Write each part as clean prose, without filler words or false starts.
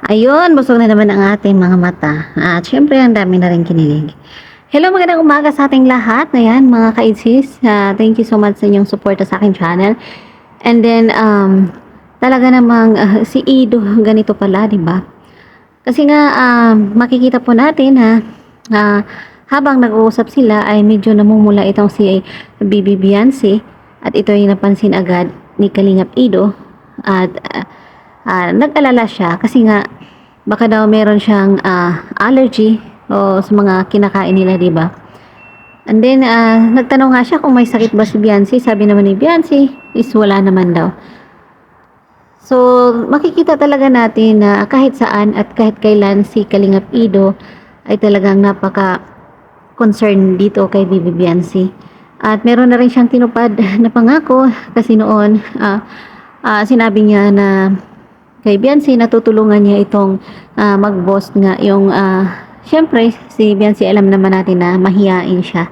Ayun, busog na naman ang ating mga mata. At syempre, ang dami na rin kinilig. Hello, magandang umaga sa ating lahat. Ayan, mga ka-ITZYs. Thank you so much sa inyong suporta sa aking channel. And then, talaga namang si Ido, ganito pala, di ba? Kasi nga, makikita po natin ah, habang nag-uusap sila ay medyo namumula itong si Bibi Beyonce. At ito ay napansin agad ni Kalingap Ido. At nag-alala siya kasi nga baka daw meron siyang allergy o sa mga kinakain nila, di ba? And then nagtanong nga siya kung may sakit ba si Beyonce. Sabi naman ni Beyonce is wala naman daw. So makikita talaga natin na kahit saan at kahit kailan si Kalingap Ido ay talagang napaka concern dito kay Bibi Beyonce. At meron na rin siyang tinupad na pangako kasi noon sinabi niya na kay Beyonce natutulungan niya itong mag-boss nga yung syempre si Beyonce alam naman natin na mahiyain siya.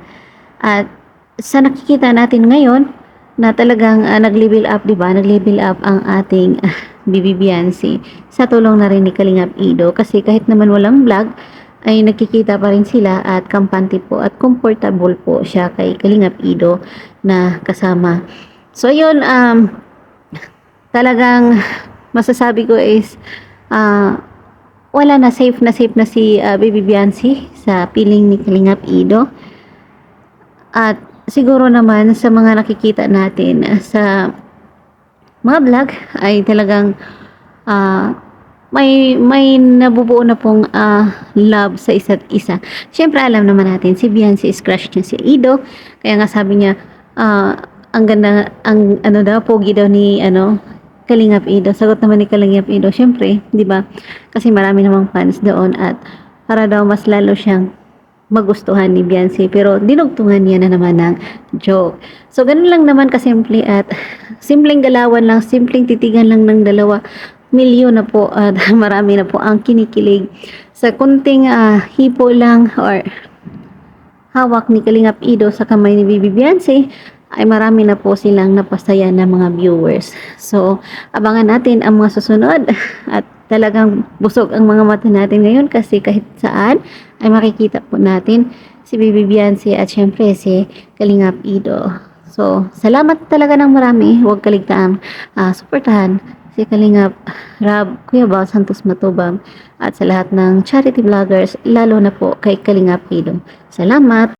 At sa nakikita natin ngayon na talagang nag-level up, 'di ba? Nag-level up ang ating Bibi Beyonce sa tulong na rin ni Kalingap Ido kasi kahit naman walang vlog ay nakikita pa rin sila at kampante po at comfortable po siya kay Kalingap Ido na kasama. So yun, talagang masasabi ko is wala na, safe na si Bibi Beyonce sa piling ni Kalingap Ido. At siguro naman sa mga nakikita natin sa mga vlog ay talagang may nabubuo na pong love sa isa't isa. Siyempre alam naman natin si Beyonce is crush niya si Ido. Kaya nga sabi niya ang ganda, ang ano daw, pogi daw ni Kalingap Ido. Sagot naman ni Kalingap Ido, syempre, 'di ba? Kasi marami namang fans doon at para daw mas lalo siyang magustuhan ni Beyonce, pero dinugtungan niya na naman ng joke. So ganun lang naman kasimple at simpleng galawan lang, simpleng titigan lang ng dalawa. Milyon na po at marami na po ang kinikilig sa kunting hipo lang or hawak ni Kalingap Ido sa kamay ni Bibi Beyonce ay marami na po silang napasaya na mga viewers. So, abangan natin ang mga susunod at talagang busog ang mga mata natin ngayon kasi kahit saan ay makikita po natin si Bibi Beyonce at syempre si Kalingap Ido. So, salamat talaga ng marami. Huwag kaligtaan suportahan si Kalingap Rab, Kuya Bal Santos Matubang at sa lahat ng charity vloggers, lalo na po kay Kalingap Ido. Salamat!